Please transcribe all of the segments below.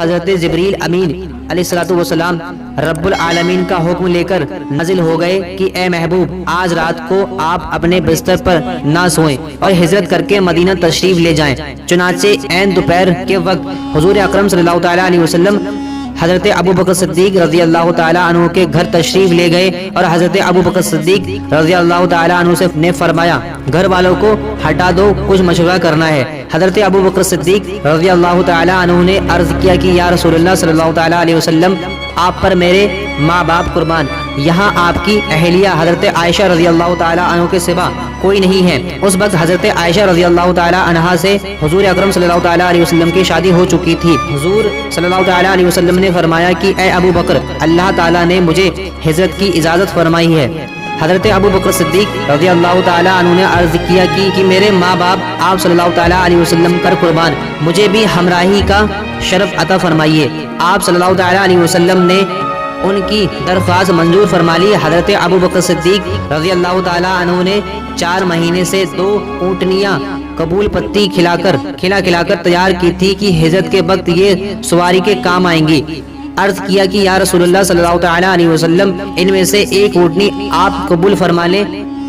حضرت جبریل امین علیہ الصلوۃ والسلام رب العالمین کا حکم لے کر نازل ہو گئے کہ اے محبوب آج رات کو آپ اپنے بستر پر نہ سوئیں اور ہجرت کر کے مدینہ تشریف لے جائیں۔ چنانچہ عین دوپہر کے وقت حضور اکرم صلی اللہ تعالیٰ علیہ وسلم حضرت ابو بکر صدیق رضی اللہ تعالیٰ عنہ کے گھر تشریف لے گئے اور حضرت ابو بکر صدیق رضی اللہ تعالیٰ عنہ سے نے فرمایا گھر والوں کو ہٹا دو، کچھ مشورہ کرنا ہے۔ حضرت ابو بکر صدیق رضی اللہ تعالیٰ عنہ نے عرض کیا کہ یا رسول اللہ صلی اللہ تعالیٰ علیہ وسلم آپ پر میرے ماں باپ قربان، یہاں آپ کی اہلیہ حضرت عائشہ رضی اللہ تعالیٰ عنہ کے سوا کوئی نہیں ہے۔ اس وقت حضرت عائشہ رضی اللہ تعالیٰ عنہا سے حضور اکرم صلی اللہ تعالیٰ علیہ وسلم کی شادی ہو چکی تھی۔ حضور صلی اللہ تعالیٰ علیہ وسلم نے فرمایا کہ اے ابو بکر اللہ تعالیٰ نے مجھے ہجرت کی اجازت فرمائی ہے۔ حضرت ابو بکر صدیق رضی اللہ تعالیٰ عنہ نے عرض کیا کہ میرے ماں باپ آپ صلی اللہ تعالیٰ علیہ وسلم کر قربان، مجھے بھی ہمراہی کا شرف عطا فرمائیے۔ آپ صلی اللہ تعالیٰ علیہ وسلم نے ان کی درخواست منظور فرما لی۔ حضرت ابو بکر صدیق رضی اللہ تعالیٰ عنہ نے 4 مہینے سے 2 اونٹنیاں قبول پتی کھلا کر تیار کی تھی کہ ہجرت کے وقت یہ سواری کے کام آئیں گی۔ عرض کیا کہ یا رسول اللہ صلی اللہ تعالیٰ علیہ وسلم ان میں سے ایک اونٹنی آپ قبول فرما لیں۔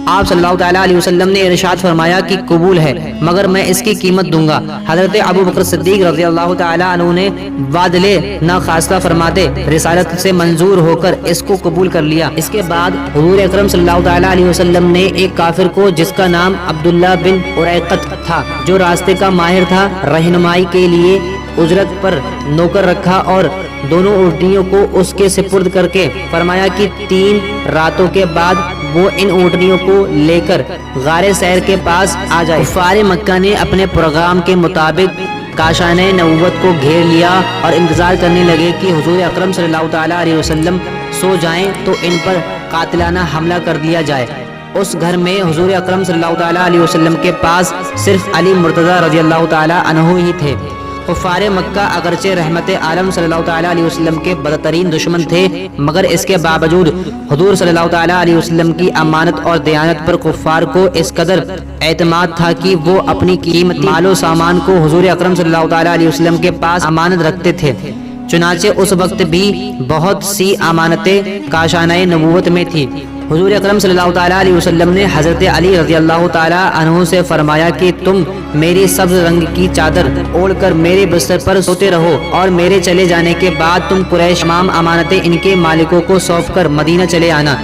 آپ صلی اللہ تعالیٰ علیہ وسلم نے ارشاد فرمایا کہ قبول ہے مگر میں اس کی قیمت دوں گا۔ حضرت ابو بکر صدیق رضی اللہ تعالیٰ عنہ نے وعدے ناخواستہ فرماتے رسالت سے منظور ہو کر اس کو قبول کر لیا۔ اس کے بعد حضور اکرم صلی اللہ تعالیٰ علیہ وسلم نے ایک کافر کو جس کا نام عبداللہ بن اریقط تھا، جو راستے کا ماہر تھا، رہنمائی کے لیے اجرت پر نوکر رکھا اور دونوں اونٹنیوں کو اس کے سپرد کر کے فرمایا کہ 3 راتوں کے بعد وہ ان اونٹنیوں کو لے کر غار سیر کے پاس آ جائے۔ کفار مکہ نے اپنے پروگرام کے مطابق کاشانہ نبوت کو گھیر لیا اور انتظار کرنے لگے کہ حضور اکرم صلی اللہ تعالیٰ علیہ وسلم سو جائیں تو ان پر قاتلانہ حملہ کر دیا جائے۔ اس گھر میں حضور اکرم صلی اللہ تعالیٰ علیہ وسلم کے پاس صرف علی مرتضیٰ رضی اللہ تعالیٰ عنہ ہی تھے۔ کفار مکہ اگرچہ رحمت عالم صلی اللہ تعالیٰ علیہ وسلم کے بدترین دشمن تھے مگر اس کے باوجود حضور صلی اللہ تعالیٰ علیہ وسلم کی امانت اور دیانت پر کفار کو اس قدر اعتماد تھا کہ وہ اپنی قیمتی مال و سامان کو حضور اکرم صلی اللہ تعالیٰ علیہ وسلم کے پاس امانت رکھتے تھے۔ چنانچہ اس وقت بھی بہت سی امانتیں کاشانہ نبوت میں تھی۔ حضور اکرم صلی اللہ تعالیٰ علیہ وسلم نے حضرت علی رضی اللہ تعالیٰ عنہ سے فرمایا کہ تم میری سبز رنگ کی چادر اوڑھ کر میرے بستر پر سوتے رہو اور میرے چلے جانے کے بعد تم قریش تمام امانتیں ان کے مالکوں کو سونپ کر مدینہ چلے آنا۔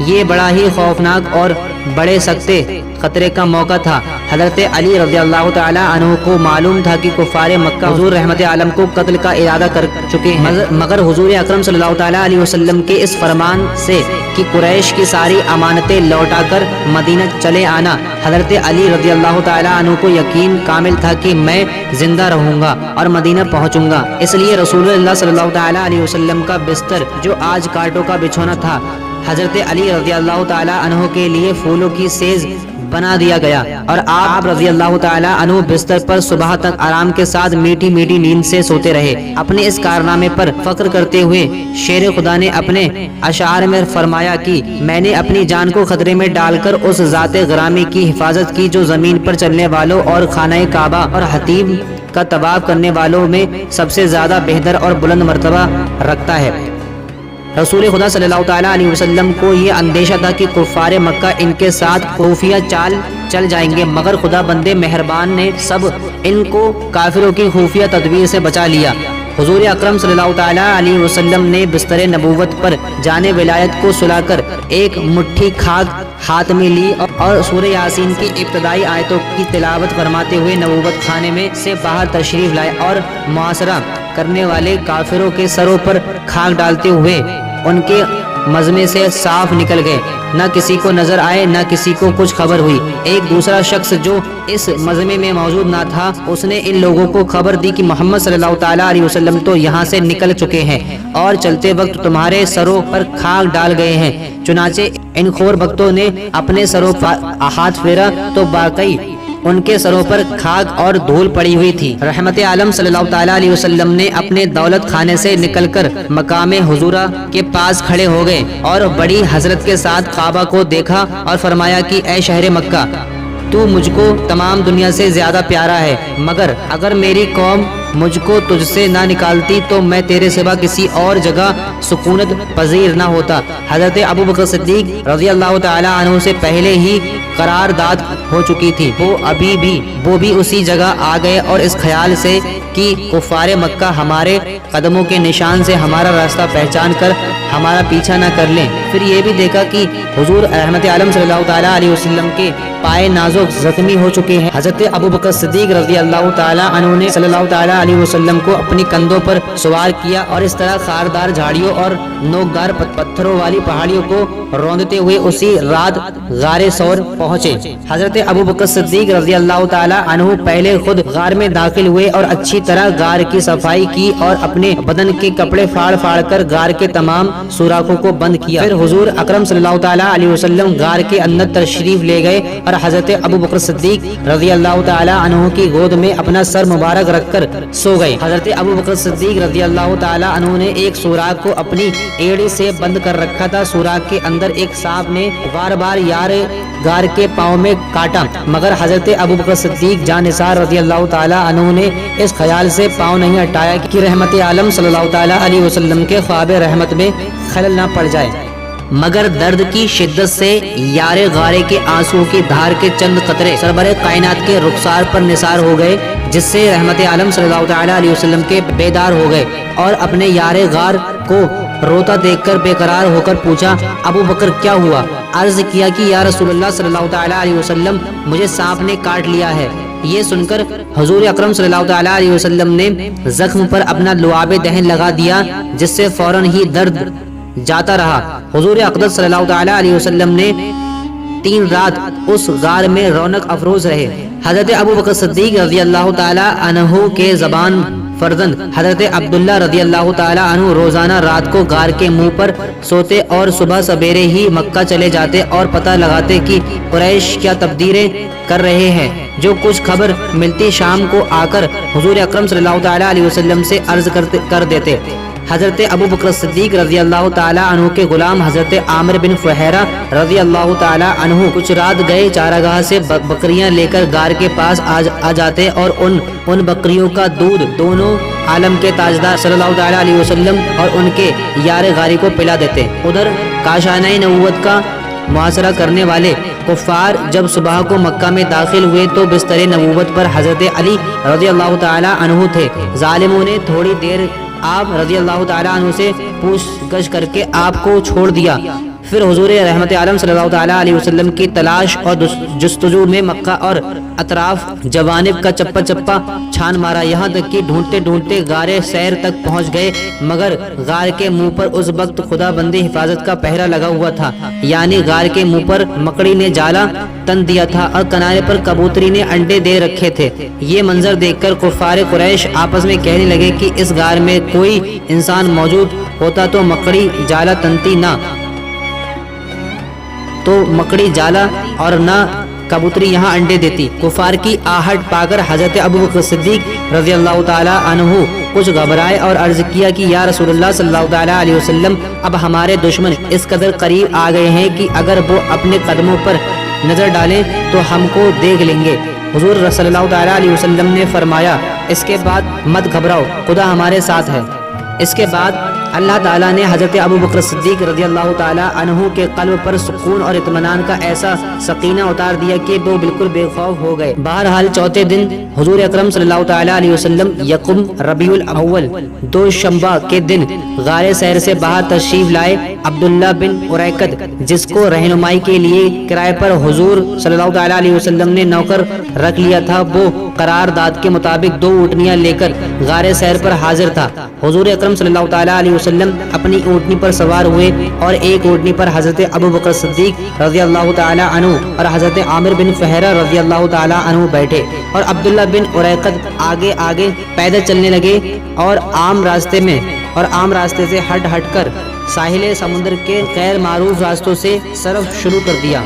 یہ بڑا ہی خوفناک اور بڑے سختے خطرے کا موقع تھا۔ حضرت علی رضی اللہ تعالیٰ عنہ کو معلوم تھا کہ کفار مکہ حضور رحمت عالم کو قتل کا ارادہ کر چکے ہیں، مگر حضور اکرم صلی اللہ تعالیٰ علیہ وسلم کے اس فرمان سے کہ قریش کی ساری امانتیں لوٹا کر مدینہ چلے آنا، حضرت علی رضی اللہ تعالیٰ عنہ کو یقین کامل تھا کہ میں زندہ رہوں گا اور مدینہ پہنچوں گا۔ اس لیے رسول اللہ صلی اللہ تعالیٰ علیہ وسلم کا بستر جو آج کانٹوں کا بچھونا تھا حضرت علی رضی اللہ تعالیٰ عنہ کے لیے پھولوں کی سیز بنا دیا گیا اور آپ رضی اللہ تعالیٰ عنہ بستر پر صبح تک آرام کے ساتھ میٹھی میٹھی نیند سے سوتے رہے۔ اپنے اس کارنامے پر فخر کرتے ہوئے شیر خدا نے اپنے اشعار میں فرمایا کہ میں نے اپنی جان کو خطرے میں ڈال کر اس ذات گرامی کی حفاظت کی جو زمین پر چلنے والوں اور خانہ کعبہ اور حتیم کا طواف کرنے والوں میں سب سے زیادہ بہتر اور بلند مرتبہ رکھتا ہے۔ رسول خدا صلی اللہ تعالیٰ علیہ وسلم کو یہ اندیشہ تھا کہ کفار مکہ ان کے ساتھ خفیہ چال چل جائیں گے، مگر خدا بندے مہربان نے سب ان کو کافروں کی خفیہ تدبیر سے بچا لیا۔ حضور اکرم صلی اللہ تعالیٰ علیہ وسلم نے بستر نبوت پر جانے ولایت کو سلا کر ایک مٹھی خاک ہاتھ میں لی اور سورہ یاسین کی ابتدائی آیتوں کی تلاوت فرماتے ہوئے نبوت خانے میں سے باہر تشریف لائے اور محاصرہ کرنے والے کافروں کے سروں پر خاک ڈالتے ہوئے ان کے مجمع سے صاف نکل گئے۔ نہ کسی کو نظر آئے نہ کسی کو کچھ خبر ہوئی۔ ایک دوسرا شخص جو اس مجمع میں موجود نہ تھا اس نے ان لوگوں کو خبر دی کہ محمد صلی اللہ تعالیٰ علیہ وسلم تو یہاں سے نکل چکے ہیں اور چلتے وقت تمہارے سروں پر خاک ڈال گئے ہیں۔ چنانچہ ان خور بختوں نے اپنے سروں پر ہاتھ پھیرا تو واقعی ان کے سروں پر خاک اور دھول پڑی ہوئی تھی۔ رحمت عالم صلی اللہ تعالیٰ علیہ وسلم نے اپنے دولت خانے سے نکل کر مقام حضورہ کے پاس کھڑے ہو گئے اور بڑی حسرت کے ساتھ کعبہ کو دیکھا اور فرمایا کہ اے شہر مکہ، تو مجھ کو تمام دنیا سے زیادہ پیارا ہے، مگر اگر میری قوم مجھ کو تجھ سے نہ نکالتی تو میں تیرے سوا کسی اور جگہ سکونت پذیر نہ ہوتا۔ حضرت ابوبکر صدیق رضی اللہ تعالی عنہ سے پہلے ہی قرارداد ہو چکی تھی، وہ بھی اسی جگہ آ گئے اور اس خیال سے کہ کفار مکہ ہمارے قدموں کے نشان سے ہمارا راستہ پہچان کر ہمارا پیچھا نہ کر لیں۔ پھر یہ بھی دیکھا کہ حضور رحمت عالم صلی اللہ تعالیٰ علیہ وسلم کے پائے نازک زخمی ہو چکے ہیں۔ حضرت ابوبکر صدیق رضی اللہ تعالیٰ عنہ نے صلی اللہ تعالیٰ علیہ وسلم کو اپنی کندھوں پر سوار کیا اور اس طرح خاردار جھاڑیوں اور نوکدار پتھروں والی پہاڑیوں کو روندتے ہوئے اسی رات غار ثور پہنچے۔ حضرت ابوبکر صدیق رضی اللہ تعالیٰ عنہ پہلے خود غار میں داخل ہوئے اور اچھی طرح غار کی صفائی کی اور اپنے بدن کے کپڑے پھاڑ کر غار کے تمام سوراخوں کو بند کیا۔ پھر حضور اکرم صلی اللہ تعالیٰ علیہ وسلم غار کے اندر تشریف لے گئے اور حضرت ابوبکر صدیق رضی اللہ تعالیٰ عنہ کی گود میں اپنا سر مبارک رکھ کر سو گئے۔ حضرت ابوبکر صدیق رضی اللہ تعالیٰ عنہ نے ایک سوراخ کو اپنی ایڑی سے بند کر رکھا تھا۔ سوراخ کے اندر ایک سانپ نے بار بار غار کے پاؤں میں کاٹا، مگر حضرت ابوبکر صدیق جاں نثار رضی اللہ تعالیٰ عنہ نے اس خیال سے پاؤں نہیں ہٹایا کہ رحمت عالم صلی اللہ تعالیٰ علیہ وسلم کے خواب رحمت میں خلل نہ پڑ جائے، مگر درد کی شدت سے یار غارے کے آنسو کی دھار کے چند قطرے سربر کائنات کے رخسار پر نثار ہو گئے، جس سے رحمت عالم صلی اللہ تعالیٰ علیہ وسلم کے بیدار ہو گئے اور اپنے یار غار کو روتا دیکھ کر بے قرار ہو کر پوچھا، ابو بکر کیا ہوا؟ عرض کیا کہ یا رسول اللہ صلی اللہ تعالیٰ علیہ وسلم مجھے سانپ نے کاٹ لیا ہے۔ یہ سن کر حضور اکرم صلی اللہ تعالیٰ علیہ وسلم نے زخم پر اپنا لعاب دہن لگا دیا، جس سے فوراً ہی درد جاتا رہا۔ حضور اقدس صلی اللہ تعالیٰ علیہ وسلم نے 3 رات اس غار میں رونق افروز رہے۔ حضرت ابوبکر صدیق رضی اللہ تعالیٰ عنہ کے زبان فرزند حضرت عبداللہ رضی اللہ تعالیٰ عنہ روزانہ رات کو غار کے منہ پر سوتے اور صبح سویرے ہی مکہ چلے جاتے اور پتہ لگاتے کہ قریش کیا تبدیلیں کر رہے ہیں۔ جو کچھ خبر ملتی شام کو آ کر حضور اکرم صلی اللہ تعالیٰ علیہ وسلم سے عرض کر دیتے۔ حضرت ابوبکر صدیق رضی اللہ تعالیٰ عنہ کے غلام حضرت عامر بن فہیرہ رضی اللہ تعالیٰ عنہ کچھ رات گئے چارگاہ سے بکریاں لے کر غار کے پاس آ جاتے اور ان بکریوں کا دودھ دونوں عالم کے تاجدار صلی اللہ تعالیٰ علیہ وسلم اور ان کے یار غاری کو پلا دیتے۔ ادھر کاشانہ نبوت کا محاصرہ کرنے والے کفار جب صبح کو مکہ میں داخل ہوئے تو بستر نبوت پر حضرت علی رضی اللہ تعالیٰ عنہ تھے۔ ظالموں نے تھوڑی دیر آپ رضی اللہ تعالیٰ عنہ سے پوچھ گچھ کر کے آپ کو چھوڑ دیا۔ پھر حضور رحمت عالم صلی اللہ تعالیٰ علیہ وسلم کی تلاش اور جستجو میں مکہ اور اطراف جوانب کا چپا چپا چھان مارا، یہاں تک کہ ڈھونڈتے ڈھونڈتے غار سیر تک پہنچ گئے، مگر غار کے منہ پر اس وقت خدا بندی حفاظت کا پہرا لگا ہوا تھا، یعنی غار کے منہ پر مکڑی نے جالا تن دیا تھا اور کنارے پر کبوتری نے انڈے دے رکھے تھے۔ یہ منظر دیکھ کر کفار قریش آپس میں کہنے لگے کہ اس غار میں کوئی انسان موجود ہوتا تو مکڑی جالا تنتی نہ تو مکڑی جالا اور نہ کبوتری یہاں انڈے دیتی۔ کفار کی آہٹ پا کر حضرت ابوبکر صدیق رضی اللہ تعالیٰ عنہ کچھ گھبرائے اور عرض کیا کہ یا رسول اللہ صلی اللہ تعالیٰ علیہ وسلم اب ہمارے دشمن اس قدر قریب آ گئے ہیں کہ اگر وہ اپنے قدموں پر نظر ڈالیں تو ہم کو دیکھ لیں گے۔ حضور صلی اللہ تعالیٰ علیہ وسلم نے فرمایا اس کے بعد مت گھبراؤ، خدا ہمارے ساتھ ہے۔ اس کے بعد اللہ تعالیٰ نے حضرت ابوبکر صدیق رضی اللہ تعالیٰ عنہ کے قلب پر سکون اور اطمینان کا ایسا سکینہ اتار دیا کہ وہ بالکل بے خوف ہو گئے۔ بہرحال چوتھے دن حضور اکرم صلی اللہ تعالیٰ علیہ وسلم یکم ربیع الاول دوشنبہ کے دن غار سیر سے باہر تشریف لائے۔ عبداللہ بن اریکت جس کو رہنمائی کے لیے کرائے پر حضور صلی اللہ تعالیٰ علیہ وسلم نے نوکر رکھ لیا تھا، وہ قرارداد کے مطابق 2 اونٹنیاں لے کر غار سیر پر حاضر تھا۔ حضور اکرم صلی اللہ تعالیٰ علیہ وسلم اپنی اونٹنی پر سوار ہوئے اور ایک اونٹنی پر حضرت ابوبکر صدیق رضی اللہ تعالیٰ عنہ اور حضرت عامر بن فہیرہ رضی اللہ تعالیٰ عنہ بیٹھے اور عبداللہ بن اریکت آگے آگے پیدل چلنے لگے اور عام راستے سے ہٹ کر ساحل سمندر کے غیر معروف راستوں سے سفر شروع کر دیا۔